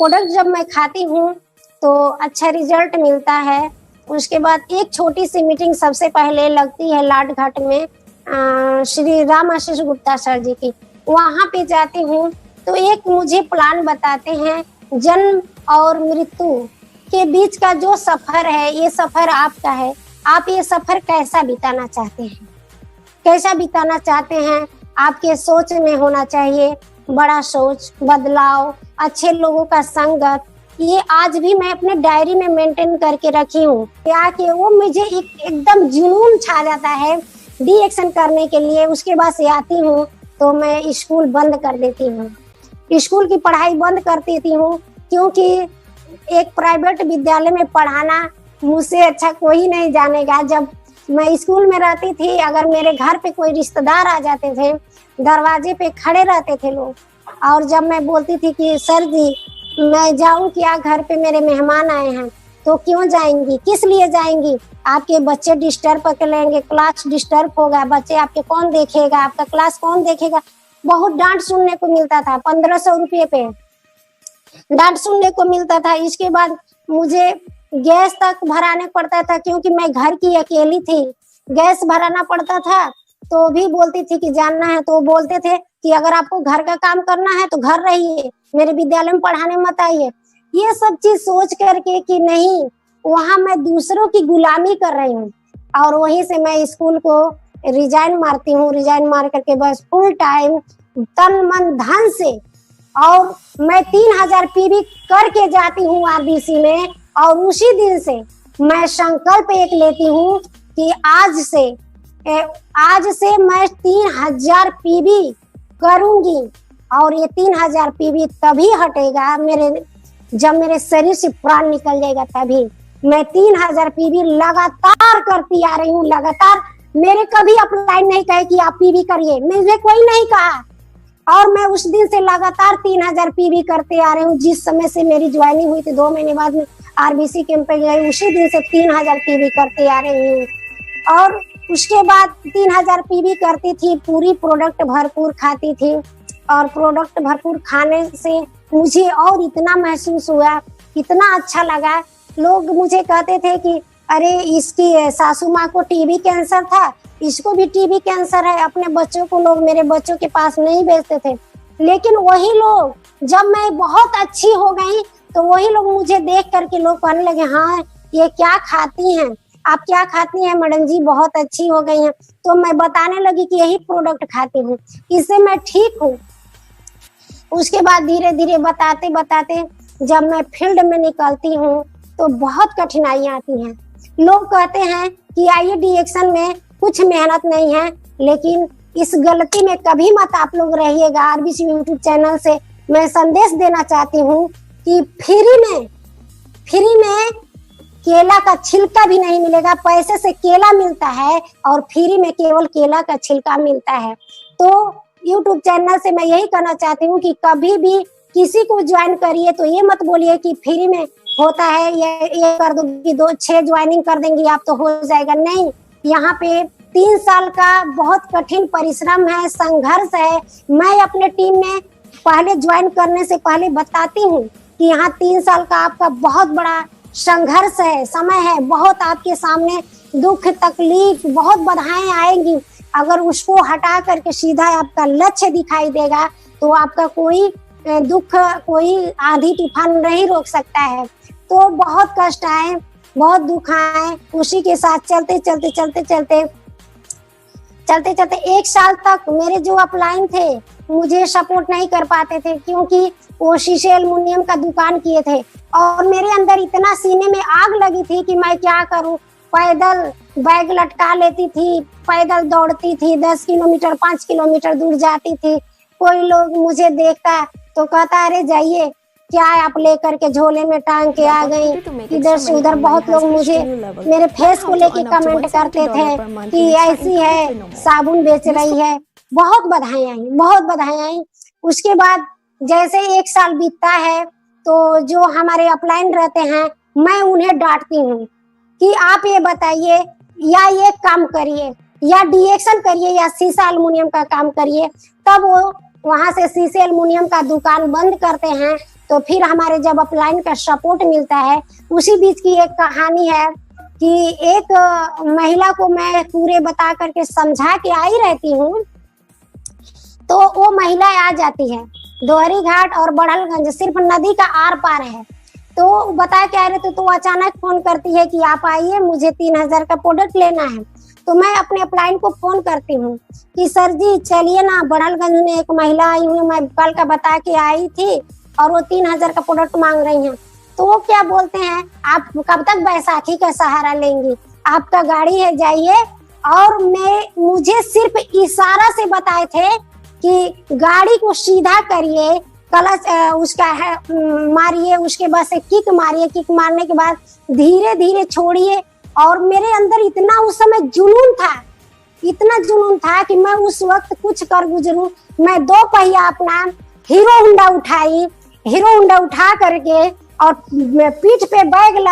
Product जब मैं खाती हूँ तो अच्छा रिजल्ट मिलता है। उसके बाद एक छोटी सी मीटिंग सबसे पहले लगती है लाट घाट में श्री राम आशीष गुप्ता सर जी की। वहाँ पे जाती हूँ तो एक मुझे प्लान बताते हैं, जन्म और मृत्यु के बीच का जो सफर है, ये सफर आपका है। आप ये सफर कैसा बिताना चाहते हैं, कैसा बिताना चाहते हैं, आपके सोच में होना चाहिए बड़ा सोच, बदलाव, अच्छे लोगों का संगत। ये आज भी मैं अपने डायरी में मेंटेन करके रखी हूँ। क्या कि वो मुझे एकदम जुनून छा जाता है डी एक्शन करने के लिए। उसके बाद से आती हूँ तो मैं स्कूल बंद कर देती हूँ, स्कूल की पढ़ाई बंद कर देती हूँ, क्योंकि एक प्राइवेट विद्यालय में पढ़ाना मुझसे अच्छा कोई नहीं जानेगा। जब मैं स्कूल में रहती थी, अगर मेरे घर पे कोई रिश्तेदार आ जाते थे, दरवाजे पे खड़े रहते थे लोग, और जब मैं बोलती थी कि सर जी मैं जाऊं क्या, घर पे मेरे मेहमान आए हैं, तो क्यों जाएंगी, किस लिए जाएंगी, आपके बच्चे डिस्टर्ब कर लेंगे, क्लास डिस्टर्ब होगा, बच्चे आपके कौन देखेगा, आपका क्लास कौन देखेगा। बहुत डांट सुनने को मिलता था, 1500 रुपये पे डांट सुनने को मिलता था। इसके बाद मुझे गैस तक भराने पड़ता था, क्योंकि मैं घर की अकेली थी, गैस भराना पड़ता था। तो भी बोलती थी कि जानना है, तो बोलते थे कि अगर आपको घर का काम करना है तो घर रहिए, मेरे विद्यालय में पढ़ाने मत आइए। ये सब चीज सोच करके कि नहीं, वहां मैं दूसरों की गुलामी कर रही हूँ, और वहीं से मैं स्कूल को रिजाइन मारती हूँ। रिजाइन मार करके बस फुल टाइम तन मन धन से, और मैं 3000 पीवी करके जाती हूँ आरबीसी में। और उसी दिन से मैं संकल्प एक लेती हूँ कि आज से मैं 3000 पीवी करूंगी, और ये 3000 पीवी तभी हटेगा जब मेरे शरीर से प्राण निकल जाएगा। तभी मैं 3000 पीवी लगातार करती आ रही हूँ, लगातार। मेरे कभी अपलाइन नहीं कहे कि आप पीवी करिए, मुझे कोई नहीं कहा, और मैं उस दिन से लगातार 3000 पीवी करते आ रही हूँ। जिस समय से मेरी ज्वाइनिंग हुई थी, 2 महीने बाद में आरबीसी कैंप पे गई, उसी दिन से 3000 पीवी करते आ रही हूँ। और उसके बाद 3000 पीवी करती थी, पूरी प्रोडक्ट भरपूर खाती थी, और प्रोडक्ट भरपूर खाने से मुझे और इतना महसूस हुआ, इतना अच्छा लगा। लोग मुझे कहते थे कि अरे इसकी सासू माँ को टीबी कैंसर था, इसको भी टीबी कैंसर है। अपने बच्चों को लोग मेरे बच्चों के पास नहीं भेजते थे, लेकिन वही लोग जब मैं बहुत अच्छी हो गई तो वही लोग मुझे देख करके लोग कहने लगे, हाँ ये क्या खाती हैं, आप क्या खाती हैं मैडम जी, बहुत अच्छी हो गई हैं। तो मैं बताने लगी कि यही प्रोडक्ट खाती हूँ, इससे मैं ठीक हूँ। उसके बाद धीरे धीरे बताते बताते जब मैं फील्ड में निकलती हूँ तो बहुत कठिनाइयाँ आती हैं। लोग कहते हैं कि आईडी एक्शन में कुछ मेहनत नहीं है, लेकिन इस गलती में कभी मत आप लोग रहिएगा। आरबीसी यूट्यूब चैनल से मैं संदेश देना चाहती हूँ कि फ्री में केला का छिलका भी नहीं मिलेगा। पैसे से केला मिलता है और फ्री में केवल केला का छिलका मिलता है। तो यूट्यूब चैनल से मैं यही कहना चाहती हूँ कि कभी भी किसी को ज्वाइन करिए तो ये मत बोलिए कि फ्री में होता है, ये कर दोगी, 6 ज्वाइनिंग कर देंगी आप तो हो जाएगा। नहीं, यहाँ पे 3 साल का बहुत कठिन परिश्रम है, संघर्ष है। मैं अपने टीम में पहले ज्वाइन करने से पहले बताती हूँ कि यहाँ 3 साल का आपका बहुत बड़ा संघर्ष है, समय है, बहुत आपके सामने दुख तकलीफ, बहुत बाधाएं आएंगी। अगर उसको हटा करके सीधा आपका लक्ष्य दिखाई देगा तो आपका कोई दुख, कोई आंधी तूफान नहीं रोक सकता है। तो बहुत कष्ट आए, बहुत दुख आए, उसी के साथ चलते 1 साल तक मेरे जो अपलाइन थे मुझे सपोर्ट नहीं कर पाते थे, क्योंकि वो शीशे एल्युमिनियम का दुकान किए थे, और मेरे अंदर इतना सीने में आग लगी थी कि मैं क्या करूं। पैदल बैग लटका लेती थी, पैदल दौड़ती थी, 10 किलोमीटर 5 किलोमीटर दूर जाती थी। कोई लोग मुझे देखता तो कहता अरे जाइए, क्या आप लेकर के झोले में टांग के आ गई इधर से उधर। बहुत लोग मुझे मेरे फेस को लेके कमेंट करते थे कि ऐसी है, साबुन बेच रही है। बहुत बधाई आई। उसके बाद जैसे 1 साल बीतता है तो जो हमारे अपलाइन रहते हैं मैं उन्हें डांटती हूँ कि आप ये बताइए, या ये काम करिए, या डीएक्शन करिए, या शीशा एल्युमिनियम का काम करिए। तब वो वहां से शीशे एल्युमिनियम का दुकान बंद करते हैं तो फिर हमारे जब अपलाइन का सपोर्ट मिलता है। उसी बीच की एक कहानी है कि एक महिला को मैं पूरे बता करके समझा के आई रहती हूँ, तो वो महिला आ जाती है। दोहरी घाट और बड़हलगंज सिर्फ नदी का आर पार है। तो बता के आ रहे थे, तो अचानक फोन करती है कि आप आइए, मुझे 3000 का प्रोडक्ट लेना है। तो मैं अपने अपलाइन को फोन करती हूँ कि सर जी चलिए ना, बड़हलगंज में एक महिला आई हुई, मैं कल का बता के आई थी और वो 3000 का प्रोडक्ट मांग रही हैं। तो वो क्या बोलते हैं, आप कब तक बैसाखी का सहारा लेंगी, आपका गाड़ी है, जाइए। और मुझे सिर्फ इशारा से बताए थे कि गाड़ी को सीधा करिए, क्लच उसका है मारिए, उसके बाद से किक मारिए, किक मारने के बाद धीरे धीरे छोड़िए। और मेरे अंदर इतना उस समय जुनून था, इतना जुनून था कि मैं उस वक्त कुछ कर गुजरूं। मैं 2 पहिया अपना हीरो होंडा उठाई, हीरो होंडा उठा करके और पीठ पे बैग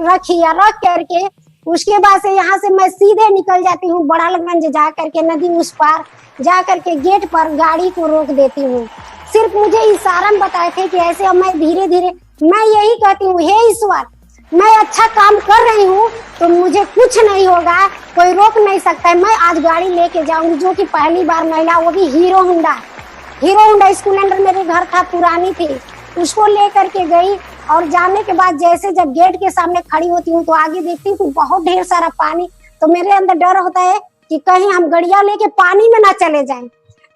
रखी या रख करके उसके बाद से यहाँ से मैं सीधे निकल जाती हूँ बड़हलगंज, जा करके नदी उस पार जा करके गेट पर गाड़ी को रोक देती हूँ। सिर्फ मुझे इशारा में बताए थे कि ऐसे। अब मैं धीरे धीरे मैं यही कहती हूँ, हे ईश्वर, मैं अच्छा काम कर रही हूँ तो मुझे कुछ नहीं होगा, कोई रोक नहीं सकता है। मैं आज गाड़ी लेके जाऊंगी, जो कि पहली बार महिला, वो भी हीरो होंडा स्प्लेंडर मेरे घर था, पुरानी थी, उसको लेकर के गई। और जाने के बाद जैसे जब गेट के सामने खड़ी होती हूँ तो आगे देखती हूँ तो बहुत ढेर सारा पानी। तो मेरे अंदर डर होता है कि कहीं हम गड़िया लेके पानी में ना चले जाएं।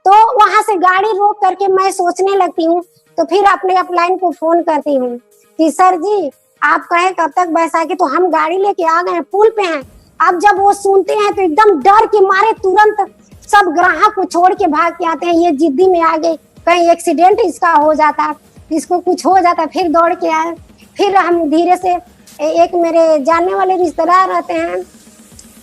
तो वहां से गाड़ी रोक करके मैं सोचने लगती हूँ। तो फिर अपने अपलाइन को फोन करती हूँ कि सर जी आप कहे कब तक बैसाखी, तो हम गाड़ी लेके आ गए, पुल पे हैं। अब जब वो सुनते हैं तो एकदम डर के मारे तुरंत सब ग्राहक को छोड़ के भाग के आते हैं। ये जिद्दी में आ गए, कहीं एक्सीडेंट इसका हो जाता, इसको कुछ हो जाता। फिर दौड़ के आए। फिर हम धीरे से, एक मेरे जानने वाले रिश्तेदार रहते हैं,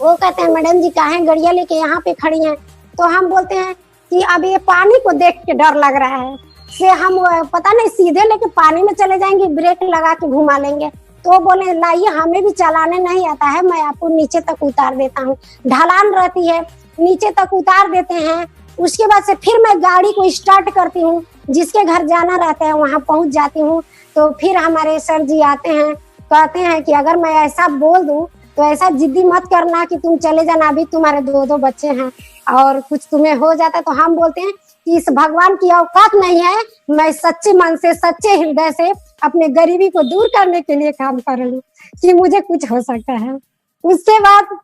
वो कहते हैं मैडम जी काहे गड़िया लेके यहाँ पे खड़ी हैं। तो हम बोलते हैं कि अब ये पानी को देख के डर लग रहा है, से हम पता नहीं सीधे लेके पानी में चले जाएंगे, ब्रेक लगा के घुमा लेंगे। तो बोले लाइए, हमें भी चलाने नहीं आता है, मैं आपको नीचे तक उतार देता हूँ। ढलान रहती है, नीचे तक उतार देते हैं। उसके बाद से फिर मैं गाड़ी को स्टार्ट करती हूँ, जिसके घर जाना रहता है वहां पहुंच जाती हूँ। तो फिर हमारे सर जी आते हैं, कहते हैं कि अगर मैं ऐसा बोल दूं तो ऐसा जिद्दी मत करना कि तुम चले जाना, अभी तुम्हारे 2 बच्चे हैं और कुछ तुम्हें हो जाता। तो हम बोलते हैं कि इस भगवान की औकात नहीं है, मैं सच्चे मन से, सच्चे हृदय से अपने गरीबी को दूर करने के लिए काम कर रही हूँ कि मुझे कुछ हो सकता है। उसके बाद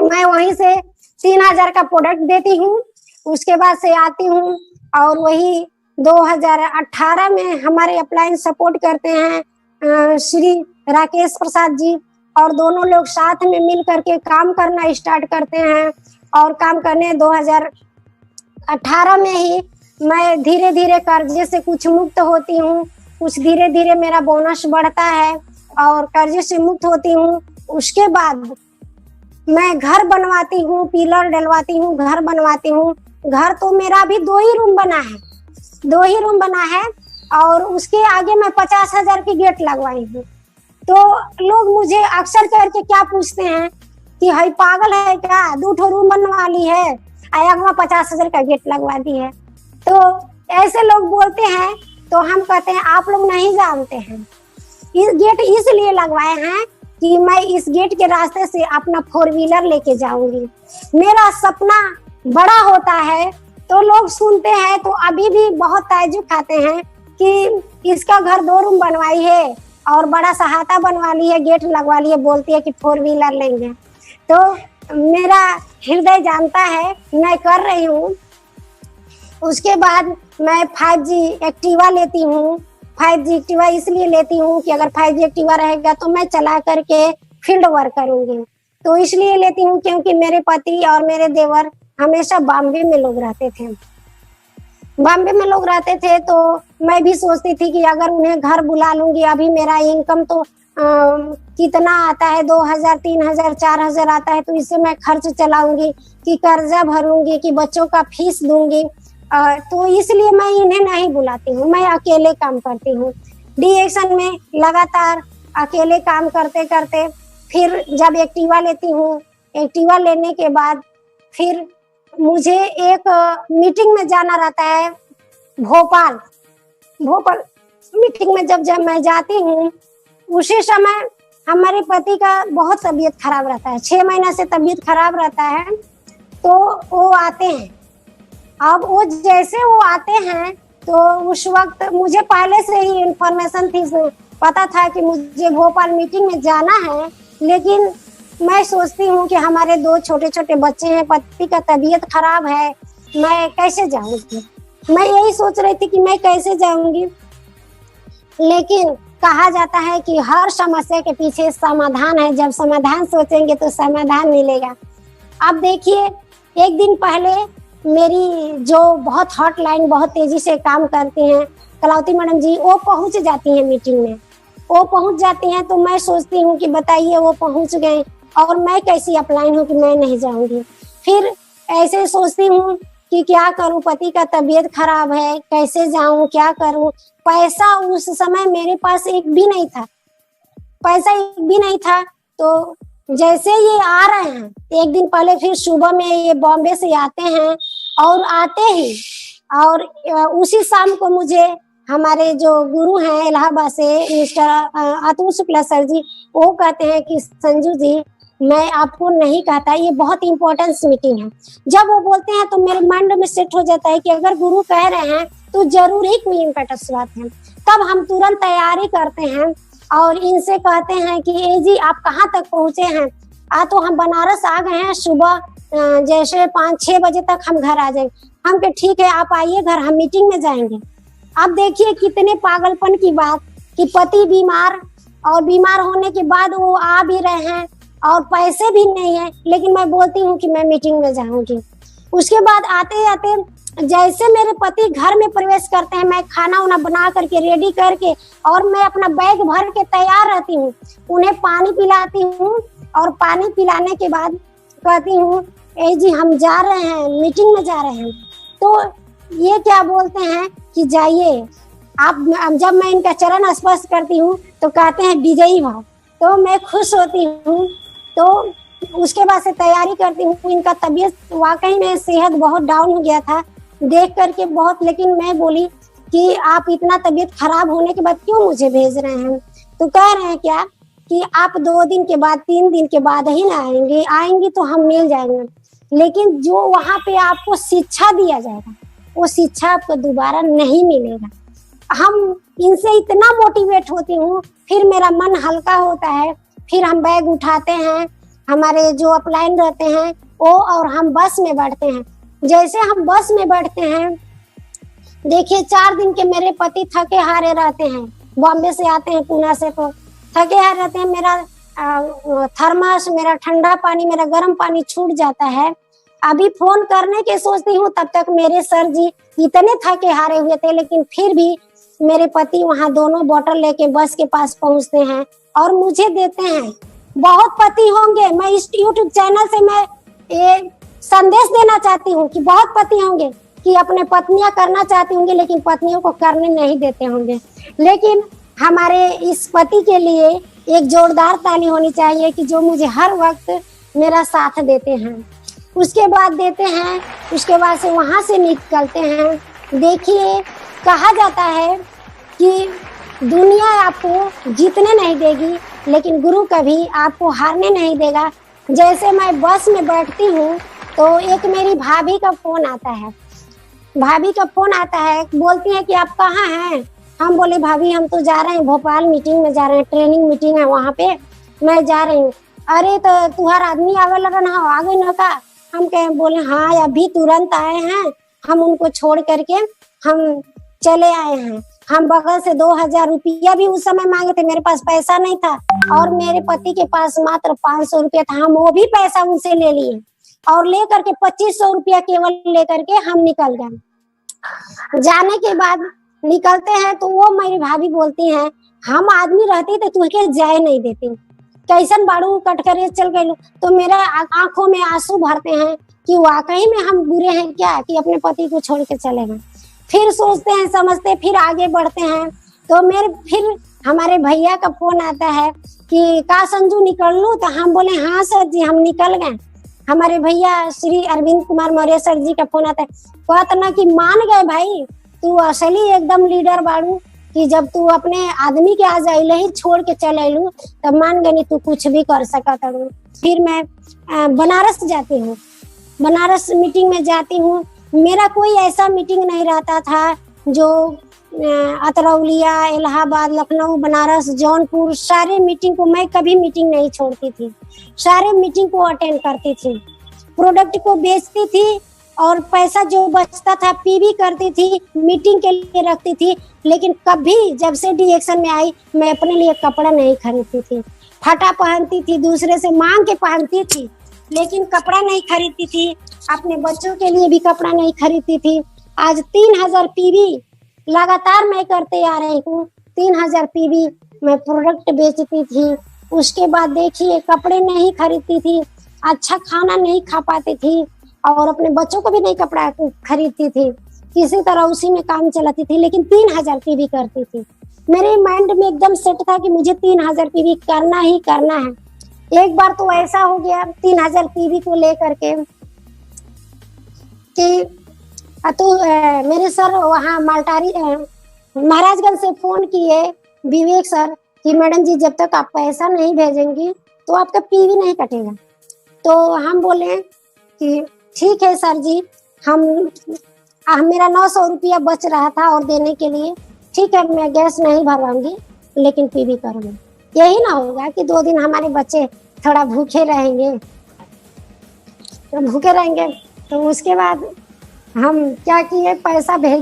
मैं वहीं से 3000 का प्रोडक्ट देती हूँ। उसके बाद से आती हूँ और वही 2018 में हमारे अपलाइन सपोर्ट करते हैं श्री राकेश प्रसाद जी, और दोनों लोग साथ में मिल करके काम करना स्टार्ट करते हैं। और काम करने 2018 में ही मैं धीरे धीरे कर्जे से कुछ मुक्त होती हूँ। कुछ धीरे धीरे मेरा बोनस बढ़ता है और कर्जे से मुक्त होती हूँ। उसके बाद मैं घर बनवाती हूँ, पिलर डलवाती हूँ, घर बनवाती हूँ। घर तो मेरा अभी 2 ही रूम बना है, 2 ही रूम बना है और उसके आगे मैं 50,000 की गेट लगवाई हूँ। तो लोग मुझे अक्सर करके क्या पूछते हैं कि हई पागल है क्या, 2 रूम बनवा ली है, आया 50,000 का गेट लगवा दी है। तो ऐसे लोग बोलते हैं। तो हम कहते हैं आप लोग नहीं जानते हैं, इस गेट इसलिए लगवाए हैं कि मैं इस गेट के रास्ते से अपना 4 व्हीलर लेके जाऊंगी। मेरा सपना बड़ा होता है तो लोग सुनते हैं तो अभी भी बहुत ताज्जुब खाते हैं कि इसका घर 2 रूम बनवाई है और बड़ा सहायता बनवा ली है, गेट लगवा लिए, बोलती है कि 4 व्हीलर लेंगे। तो मेरा हृदय जानता है मैं कर रही हूँ। उसके बाद मैं 5G एक्टिवा लेती हूँ। 5G एक्टिवा इसलिए लेती हूँ कि अगर 5G एक्टिवा रहेगा तो मैं चला करके फील्ड वर्क करूंगी। तो इसलिए लेती हूँ क्योंकि मेरे पति और मेरे देवर हमेशा बॉम्बे में लोग रहते थे। बॉम्बे में लोग रहते थे तो मैं भी सोचती थी कि अगर उन्हें घर बुला लूंगी, अभी मेरा इनकम तो कितना आता है, 2,000, 3,000, 4,000 आता है, तो इससे मैं खर्च चलाऊंगी कि कर्जा भरूंगी कि बच्चों का फीस दूंगी। तो इसलिए मैं इन्हें नहीं बुलाती हूँ, मैं अकेले काम करती हूँ। डी एक्शन में लगातार अकेले काम करते करते फिर जब एक्टिवा लेती हूँ, एक्टिवा लेने के बाद फिर मुझे एक मीटिंग में जाना रहता है भोपाल। मीटिंग में जब मैं जाती हूँ, उसी समय हमारे पति का बहुत तबीयत खराब रहता है, 6 महीना से तबीयत खराब रहता है। तो वो आते हैं, अब वो जैसे वो आते हैं तो उस वक्त मुझे पहले से ही इंफॉर्मेशन थी, पता था कि मुझे भोपाल मीटिंग में जाना है। लेकिन मैं सोचती हूँ कि हमारे 2 छोटे छोटे बच्चे हैं, पति का तबीयत खराब है, मैं कैसे जाऊंगी। मैं यही सोच रही थी कि मैं कैसे जाऊंगी। लेकिन कहा जाता है कि हर समस्या के पीछे समाधान है, जब समाधान सोचेंगे तो समाधान मिलेगा। अब देखिए, एक दिन पहले मेरी जो बहुत हॉटलाइन बहुत तेजी से काम करती हैं कलावती मैडम जी, वो पहुंच जाती हैं मीटिंग में। वो पहुंच जाती हैं तो मैं सोचती हूँ कि बताइए वो पहुंच गए और मैं कैसी अपलाइन हूँ कि मैं नहीं जाऊंगी। फिर ऐसे सोचती हूँ कि क्या करूँ, पति का तबीयत खराब है, कैसे जाऊं, क्या करूं। पैसा उस समय मेरे पास एक भी नहीं था, पैसा एक भी नहीं था। तो जैसे ये आ रहे हैं, एक दिन पहले फिर सुबह में ये बॉम्बे से आते हैं और आते ही और उसी शाम को मुझे हमारे जो गुरु हैं इलाहाबाद से मिस्टर अतुल शुक्ला सर जी, वो कहते हैं कि संजू जी मैं आपको नहीं कहता, ये बहुत इंपॉर्टेंट मीटिंग है। जब वो बोलते हैं तो मेरे माइंड में सेट हो जाता है कि अगर गुरु कह रहे हैं तो जरूर ही कोई इम्पोर्टेंट बात है। तब हम तुरंत तैयारी करते हैं और इनसे कहते हैं कि ए जी आप कहाँ तक पहुँचे हैं। तो हम बनारस आ गए हैं, सुबह जैसे 5-6 बजे तक हम घर आ जाएंगे। हम के ठीक है आप आइए घर, हम मीटिंग में जाएंगे। अब देखिए कितने पागलपन की बात कि पति बीमार और बीमार होने के बाद वो आ भी रहे हैं और पैसे भी नहीं है, लेकिन मैं बोलती हूँ कि मैं मीटिंग में जाऊंगी। उसके बाद आते आते जैसे मेरे पति घर में प्रवेश करते हैं, मैं खाना वाना बना करके रेडी करके और मैं अपना बैग भर के तैयार रहती हूँ, उन्हें पानी पिलाती हूँ और पानी पिलाने के बाद कहती हूँ ए जी हम जा रहे हैं, मीटिंग में जा रहे हैं। तो ये क्या बोलते हैं कि जाइए आप। जब मैं इनका चरण स्पर्श करती हूँ तो कहते हैं विजयी भव, तो मैं खुश होती हूँ। तो उसके बाद से तैयारी करती हूँ। इनका तबीयत वाकई में सेहत बहुत डाउन हो गया था देख करके बहुत, लेकिन मैं बोली कि आप इतना तबीयत खराब होने के बाद क्यों मुझे भेज रहे हैं। तो कह रहे हैं क्या कि आप 2 दिन के बाद 3 दिन के बाद ही ना आएंगे, आएंगी तो हम मिल जाएंगे, लेकिन जो वहाँ पे आपको शिक्षा दिया जाएगा वो शिक्षा आपको दोबारा नहीं मिलेगा। हम इनसे इतना मोटिवेट होती हूँ, फिर मेरा मन हल्का होता है। फिर हम बैग उठाते हैं, हमारे जो अपलाइन रहते हैं वो, और हम बस में बैठते हैं। जैसे हम बस में बैठते हैं, देखिए 4 दिन के मेरे पति थके हारे रहते हैं, बॉम्बे से आते हैं पूना से, तो थके हारे रहते हैं। मेरा थर्मस, मेरा ठंडा पानी, मेरा गर्म पानी छूट जाता है। अभी फोन करने के सोचती हूँ तब तक मेरे सर जी इतने थके हारे हुए थे, लेकिन फिर भी मेरे पति वहाँ दोनों बोतल लेके बस के पास पहुँचते हैं और मुझे देते हैं। बहुत पति होंगे, मैं इस YouTube चैनल से मैं ये संदेश देना चाहती हूँ कि बहुत पति होंगे कि अपने पत्नियां करना चाहती होंगे लेकिन पत्नियों को करने नहीं देते होंगे। लेकिन हमारे इस पति के लिए एक जोरदार ताली होनी चाहिए कि जो मुझे हर वक्त मेरा साथ देते हैं। उसके बाद देते हैं, उसके बाद से वहां से निकलते हैं। देखिए कहा जाता है कि दुनिया आपको जीतने नहीं देगी, लेकिन गुरु कभी आपको हारने नहीं देगा। जैसे मैं बस में बैठती हूँ तो एक मेरी भाभी का फोन आता है, भाभी का फोन आता है, बोलती है कि आप कहाँ हैं। हम बोले भाभी हम तो जा रहे हैं भोपाल, मीटिंग में जा रहे हैं, ट्रेनिंग मीटिंग है वहाँ पे, मैं जा रही हूँ। अरे तो तुम्हार आदमी आवे लगा ना, आ गए ना का। हम कहे बोले हाँ अभी तुरंत आए हैं, हम उनको छोड़ करके हम चले आए हैं। हम बगल से 2000 रुपया भी उस समय मांगे थे, मेरे पास पैसा नहीं था और मेरे पति के पास मात्र 500 रुपया था। हम वो भी पैसा उनसे ले लिए और ले करके 2500 रुपया केवल ले करके हम निकल गए। जाने के बाद निकलते हैं तो वो मेरी भाभी बोलती हैं हम आदमी रहती तो तुझे जाए नहीं देती, कैसन बाड़ू कट कर चल गए। तो मेरा आंखों में आंसू भरते हैं कि वाकई में हम बुरे हैं क्या कि अपने पति को छोड़ के चले गए। फिर सोचते हैं, समझते, फिर आगे बढ़ते हैं। तो फिर हमारे भैया का फोन आता है कि का संजू निकल लूं। तो हम बोले हाँ सर जी हम निकल गए। हमारे भैया श्री अरविंद कुमार मौर्य सर जी का फोन आता है, कहता ना कि मान गए भाई, तू असली एकदम लीडर बाड़ू, कि जब तू अपने आदमी के आ जाइले ही छोड़ के चल अयलू तब मान गनी तू कुछ भी कर सकत हूँ। फिर मैं बनारस जाती हूँ, बनारस मीटिंग में जाती हूँ। मेरा कोई ऐसा मीटिंग नहीं रहता था जो अतरौलिया, इलाहाबाद, लखनऊ, बनारस, जौनपुर, सारे मीटिंग को मैं कभी मीटिंग नहीं छोड़ती थी, सारे मीटिंग को अटेंड करती थी, प्रोडक्ट को बेचती थी और पैसा जो बचता था पीवी करती थी, मीटिंग के लिए रखती थी। लेकिन कभी जब से डीएक्शन में आई मैं अपने लिए कपड़ा नहीं खरीदती थी, फटा पहनती थी, दूसरे से मांग के पहनती थी, लेकिन कपड़ा नहीं खरीदती थी, अपने बच्चों के लिए भी कपड़ा नहीं खरीदती थी। आज 3000 पीवी लगातार मैं करते आ रही हूँ, 3000 पीवी मैं प्रोडक्ट बेचती थी। उसके बाद देखिए कपड़े नहीं खरीदती थी, अच्छा खाना नहीं खा पाती थी और अपने बच्चों को भी नहीं कपड़ा खरीदती थी, किसी तरह उसी में काम चलाती थी, लेकिन 3000 पीवी करती थी। मेरे माइंड में एकदम सेट था कि मुझे 3000 पीवी करना ही करना है। एक बार तो ऐसा हो गया 3000 पीवी को लेकर के कि तो मेरे सर वहाँ मालटारी महाराजगंज से फोन किए विवेक सर कि मैडम जी जब तक आप पैसा नहीं भेजेंगी तो आपका पीवी नहीं कटेगा। तो हम बोले कि ठीक है सर जी, हम मेरा 900 रुपया बच रहा था और देने के लिए, ठीक है मैं गैस नहीं भरवाऊंगी लेकिन पीवी करूंगी। यही ना होगा कि 2 दिन हमारे बच्चे थोड़ा भूखे रहेंगे, तो भूखे रहेंगे। तो उसके बाद हम क्या किए, पैसा भेज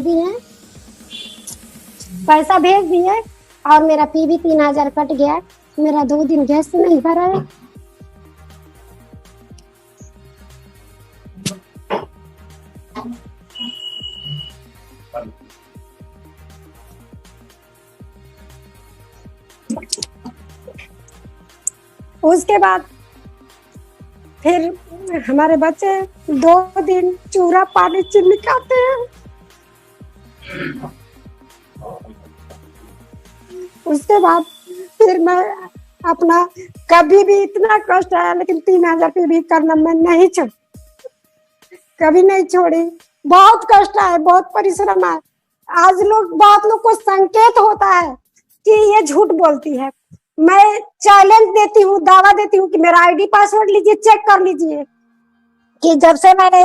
दिए और मेरा पीवी 3000 कट गया। मेरा 2 दिन गैस नहीं भरा है। उसके बाद फिर हमारे बच्चे 2 दिन चूरा पानी चीनी खाते हैं। उसके बाद फिर मैं अपना कभी भी इतना कष्ट आया लेकिन 3000 पे भी करना मैं नहीं छोड़ी, कभी नहीं छोड़ी। बहुत कष्ट आया, बहुत परिश्रम आया। आज बहुत लोग को संकेत होता है कि ये झूठ बोलती है। मैं चैलेंज देती हूँ, दावा देती हूँ कि मेरा आईडी पासवर्ड लीजिए, चेक कर लीजिए कि जब से मैंने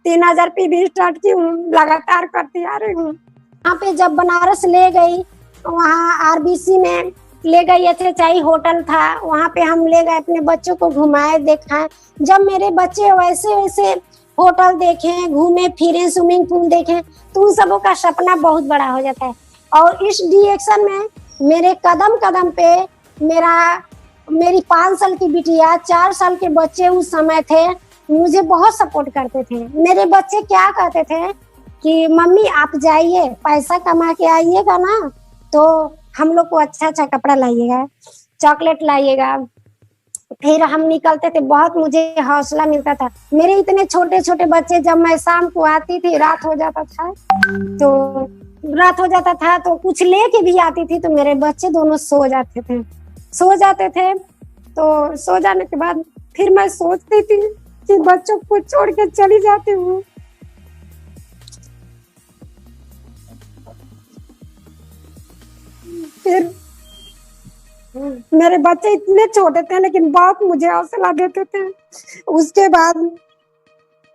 3000 पीवी स्टार्ट की हूँ लगातार करती आ रही हूँ। यहाँ पे जब बनारस ले गई, वहाँ आरबीसी में ले गई, एचएचआई होटल था, वहाँ पे हम ले गए, अपने बच्चों को घुमाए दिखाए। जब मेरे बच्चे वैसे वैसे होटल देखे, घूमे फिरे, स्विमिंग पूल देखे, तो उन सबों का सपना बहुत बड़ा हो जाता है। और इस डीएक्शन में मेरे कदम कदम पे मेरी 5 साल की बिटिया, 4 साल के बच्चे उस समय थे, मुझे बहुत सपोर्ट करते थे। मेरे बच्चे क्या कहते थे कि मम्मी आप जाइए, पैसा कमा के आइएगा ना तो हम लोग को अच्छा अच्छा कपड़ा लाइएगा, चॉकलेट लाइएगा। फिर हम निकलते थे, बहुत मुझे हौसला मिलता था। मेरे इतने छोटे छोटे बच्चे, जब मैं शाम को आती थी, रात हो जाता था तो कुछ लेके भी आती थी, तो मेरे बच्चे दोनों सो जाते थे। तो सो जाने के बाद फिर मैं सोचती थी कि बच्चों को छोड़ के चली जाती हूँ। फिर मेरे बच्चे इतने छोटे थे लेकिन बहुत मुझे हौसला देते थे। उसके बाद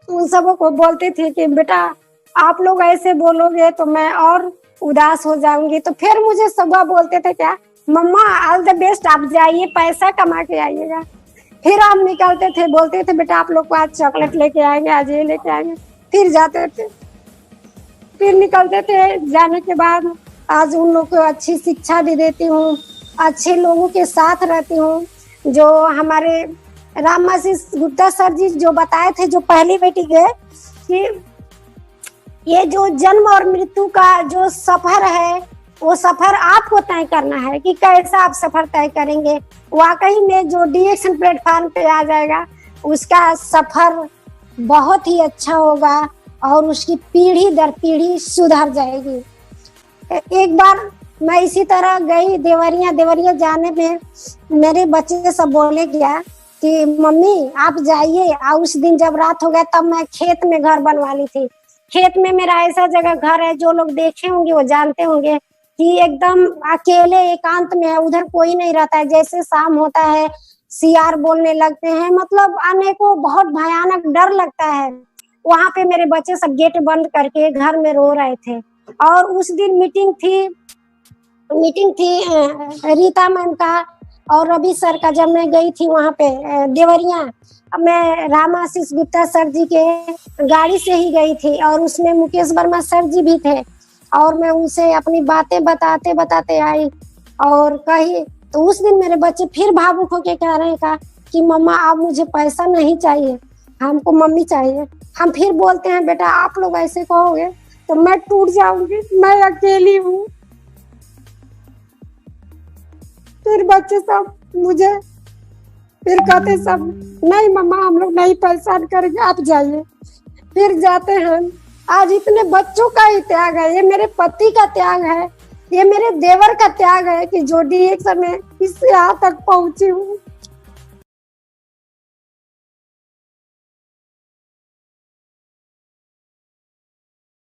उन सबों को बोलते थे कि बेटा आप लोग ऐसे बोलोगे तो मैं और उदास हो जाऊंगी। तो फिर मुझे सुबह बोलते थे क्या, मम्मा ऑल द बेस्ट, आप जाइए, पैसा कमा के आइएगा। फिर हम निकलते थे, बोलते थे बेटा आप लोग को आज चॉकलेट लेके आएंगे, आज ये लेके आएंगे। फिर जाते थे, फिर निकलते थे। जाने के बाद आज उन लोग को अच्छी शिक्षा भी देती हूँ, अच्छे लोगों के साथ रहती हूँ। जो हमारे राम आशीष गुप्ता सर जी जो बताए थे, जो पहली बेटी के, कि ये जो जन्म और मृत्यु का जो सफर है, वो सफर आपको तय करना है कि कैसा आप सफर तय करेंगे। वाकई में जो डीएक्शन प्लेटफॉर्म पे आ जाएगा उसका सफर बहुत ही अच्छा होगा और उसकी पीढ़ी दर पीढ़ी सुधर जाएगी। एक बार मैं इसी तरह गई देवरिया जाने में मेरे बच्चे सब बोले क्या कि मम्मी आप जाइए। और उस दिन जब रात हो गया तब मैं खेत में घर बनवा ली थी। खेत में मेरा ऐसा जगह घर है, जो लोग देखे होंगे वो जानते होंगे कि एकदम अकेले एकांत में है, उधर कोई नहीं रहता है। जैसे शाम होता है सियार बोलने लगते हैं, मतलब आने को बहुत भयानक डर लगता है। वहां पे मेरे बच्चे सब गेट बंद करके घर में रो रहे थे। और उस दिन मीटिंग थी रीता मैम का और रवि सर का। जब मैं गई थी वहां पे देवरिया, मैं राम आशीष गुप्ता सर जी के गाड़ी से ही गई थी और उसमें मुकेश वर्मा सर जी भी थे। और मैं उनसे अपनी बातें बताते बताते आई और कही तो उस दिन मेरे बच्चे फिर भावुक होके कह रहे हैं कि मम्मा अब मुझे पैसा नहीं चाहिए, हमको मम्मी चाहिए। हम फिर बोलते हैं बेटा आप लोग ऐसे कहोगे तो मैं टूट जाऊंगी, मैं अकेली हूँ। फिर बच्चे सब मुझे फिर कहते सब नहीं मम्मा हम लोग नहीं परेशान करेंगे, आप जाइए। फिर जाते हैं। आज इतने बच्चों का ही त्याग है, ये मेरे पति का त्याग है, ये मेरे देवर का त्याग है कि जो DX में इससे यहाँ तक पहुंची हूँ।